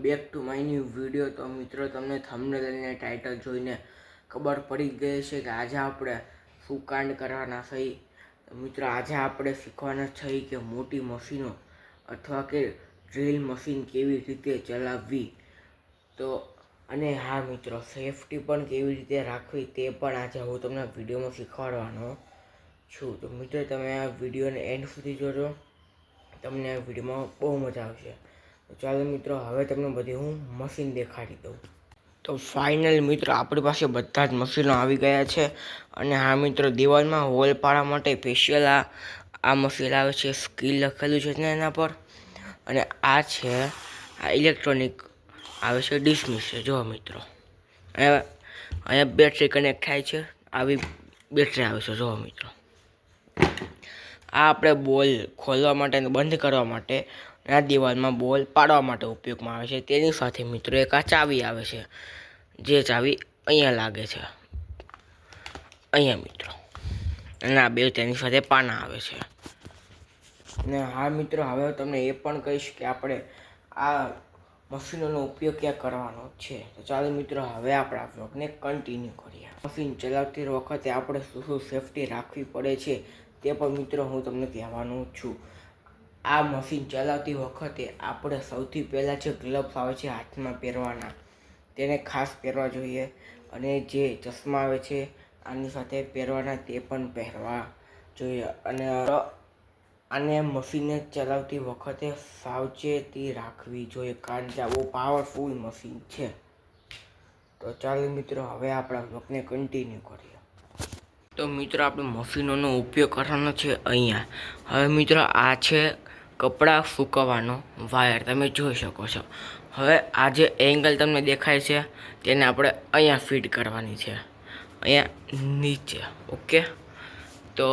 Back to my new video. તો મિત્રો તમને થંબનેલ અને ટાઇટલ જોઈને ખબર પડી ગઈ છે કે આજે આપણે શું કાંડ કરવાના છીએ। મિત્રો આજે આપણે શીખવાના છીએ કે મોટી મશીનો અથવા કે ડ્રીલ મશીન કેવી રીતે ચલાવવી। તો અને હા મિત્રો, સેફટી પણ કેવી રીતે રાખવી તે પણ આજે હું તમને વિડીયોમાં શીખવાડવાનો છું। તો મિત્રો તમે આ વિડીયોને એન્ડ સુધી જોજો, તમને આ વિડીયોમાં બહુ મજા આવશે। તો ચાલો મિત્રો, હવે તમને બધી હું મશીન દેખાડી દઉં। તો ફાઇનલ મિત્રો આપણી પાસે બધા જ મશીનો આવી ગયા છે। અને હા મિત્રો, દિવાલમાં હોલ પાડવા માટે સ્પેશિયલ આ મશીન આવે છે, સ્કિલ લખેલું છે ને એના પર। અને આ છે આ ઇલેક્ટ્રોનિક આવે છે, ડિસમિસ છે। જો મિત્રો અહીંયા બેટરી કનેક્ટ થાય છે, આવી બેટરી આવે છે। જો મિત્રો, આ આપણે બોલ ખોલવા માટે અને બંધ કરવા માટે, આ દિવાલમાં બોલ પાડવા માટે ઉપયોગમાં આવે છે। તેની સાથે મિત્રો એક આ ચાવી આવે છે, જે ચાવી અહીંયા લાગે છે, અહીંયા મિત્રો। અને આ બે તેની સાથે પાના આવે છે। અને હા મિત્રો, હવે તમને એ પણ કહીશ કે આપણે આ મશીનોનો ઉપયોગ ક્યાં કરવાનો છે। તો ચાલો મિત્રો, હવે આપણે આ વ્લોગને કન્ટિન્યુ કરીએ। મશીન ચલાવતી વખતે આપણે શું શું સેફટી રાખવી પડે છે તે પણ મિત્રો હું તમને કહેવાનું છું। આ મશીન ચલાવતી વખતે આપણે સૌથી પહેલાં જે ગ્લવ્સ આવે છે હાથમાં પહેરવાના, તેને ખાસ પહેરવા જોઈએ। અને જે ચશ્મા આવે છે આની સાથે પહેરવાના, તે પણ પહેરવા જોઈએ। અને મશીનને ચલાવતી વખતે સાવચેતી રાખવી જોઈએ, કારણ કે આ બહુ પાવરફુલ મશીન છે। તો ચાલો મિત્રો, હવે આપણા બ્લોગને કન્ટિન્યુ કરીએ। તો મિત્રો આપણે મશીનોનો ઉપયોગ કરવાનો છે અહીંયા। હવે મિત્રો આ છે કપડાં સૂકવવાનો વાયર, તમે જોઈ શકો છો। હવે આ જે એંગલ તમને દેખાય છે તેને આપણે અહીંયા ફિટ કરવાની છે, અહીંયા નીચે। ઓકે, તો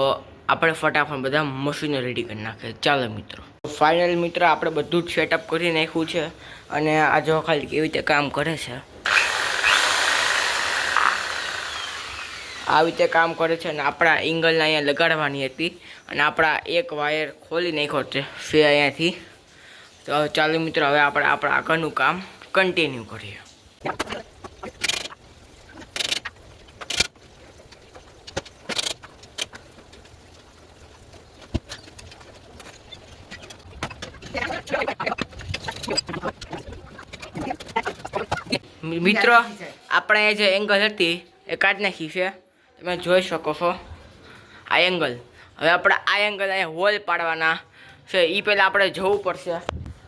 આપણે ફટાફટ બધા મશીનો રેડી કરી નાખીએ। ચાલો મિત્રો, ફાઇનલ મિત્રો આપણે બધું જ સેટઅપ કરી નાખ્યું છે। અને આ જો ખાલી કેવી રીતે કામ કરે છે, આવી રીતે કામ કરે છે। અને આપણા એંગલને અહીંયા લગાડવાની હતી, અને આપણા એક વાયર ખોલી નાખ્યો છે અહીંયાથી। તો ચાલો મિત્રો, હવે આપણે આપણા આગળનું કામ કન્ટિન્યુ કરીએ। મિત્રો આપણે જે એંગલ હતી એ કાઢી નાખી છે, તમે જોઈ શકો છો આ એંગલ। હવે આપણે આ એંગલ અહીંયા હોલ પાડવાના છે, એ પહેલાં આપણે જવું પડશે,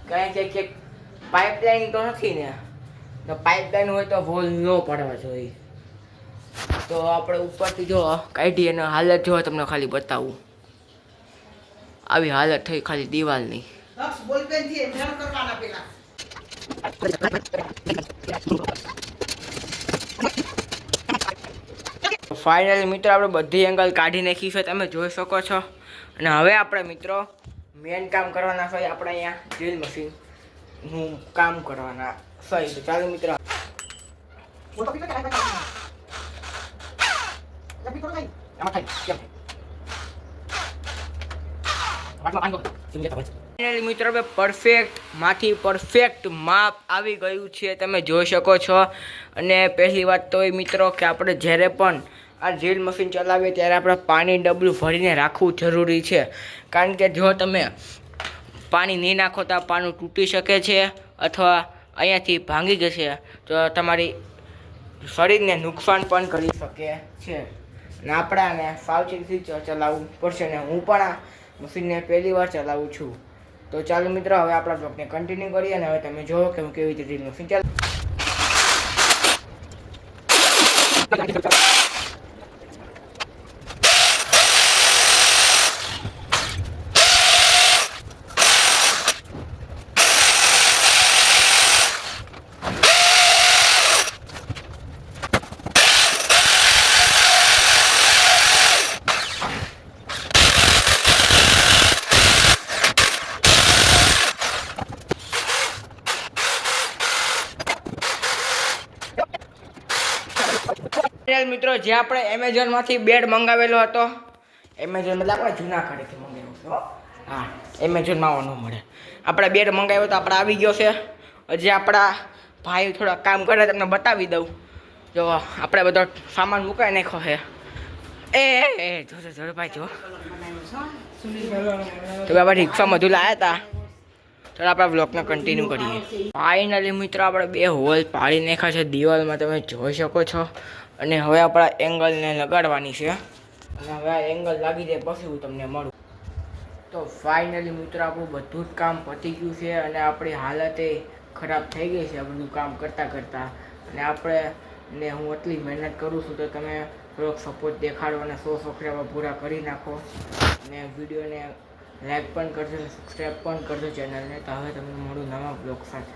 કારણ કે પાઇપલાઇન તો નથી ને, તો પાઇપલાઇન હોય તો હોલ ન પાડવા જોઈએ। તો આપણે ઉપરથી જો કાઢી અને હાલત જો તમને ખાલી બતાવું, આવી હાલત થઈ ખાલી દિવાલની। ફાઇનલી મિત્રો આપણે બધી એંગલ કાઢી નાખી છે, તમે જોઈ શકો છો। અને હવે આપણે મિત્રો મેન કામ કરવાના છે, આપણે અહીંયા ડ્રીલ મશીનનું કામ કરવાના છે। તો ચાલો મિત્રો, મિત્રો હવે પરફેક્ટ માપ આવી ગયું છે, તમે જોઈ શકો છો। અને પહેલી વાત તો એ મિત્રો કે આપણે જ્યારે પણ આ ડ્રીલ મશીન ચલાવીએ ત્યારે આપણે પાણી ડબલું ભરીને રાખવું જરૂરી છે, કારણ કે જો તમે પાણી નહીં નાખો તો પાનું તૂટી શકે છે, અથવા અહીંયાથી ભાંગી જશે તો તમારી શરીરને નુકસાન પણ કરી શકે છે। અને આપણાને સાવચેતીથી ચલાવવું પડશે। ને હું પણ આ મશીનને પહેલી વાર ચલાવું છું। તો ચાલો મિત્રો, હવે આપણા બ્લોગને કન્ટિન્યુ કરીએ। અને હવે તમે જુઓ કે હું કેવી રીતે ડ્રીલ મશીન ચાલુ। મિત્રો જે આપણે એમેઝોનમાંથી બેડ મંગાવેલો હતો, એમેઝોન મતલબ આપણે જૂનાગઢથી મંગાવ્યો હતો। હા, એમેઝોનમાં આવવા ન મળે, આપણે બેડ મંગાવ્યો તો આપણે આવી ગયો છે। હજી આપણા ભાઈ થોડા કામ કરે તમને બતાવી દઉં. જો આપણે બધો સામાન મુકાઈ નાખ્યો છે. જો ભાઈ જો તો આપણે રિક્ષામાં બધું લાવ્યા હતા. તો આપણે બ્લોગને કન્ટિન્યુ કરીએ. ફાઇનલી મિત્રો આપણે 2 હોલ પાડી નાખ્યા છે દિવાલમાં, તમે જોઈ શકો છો. અને હવે આપણા એંગલને લગાડવાની છે. અને હવે આ એંગલ લાગી જાય પછી હું તમને મળું. તો ફાઇનલી મિત્રો આપણું બધું જ કામ પતી ગયું છે અને આપણી હાલત ખરાબ થઈ ગઈ છે આ બધું કામ કરતાં કરતાં. અને આપણે હું એટલી મહેનત કરું છું તો તમે થોડોક સપોર્ટ દેખાડો અને 100 સબસ્ક્રાઈબર પૂરા કરી નાખો. અને વિડીયોને લાઈક પણ કરજો અને સબસ્ક્રાઈબ પણ કરજો ચેનલને. તો હવે તમને મળું નવા બ્લોગ સાથે.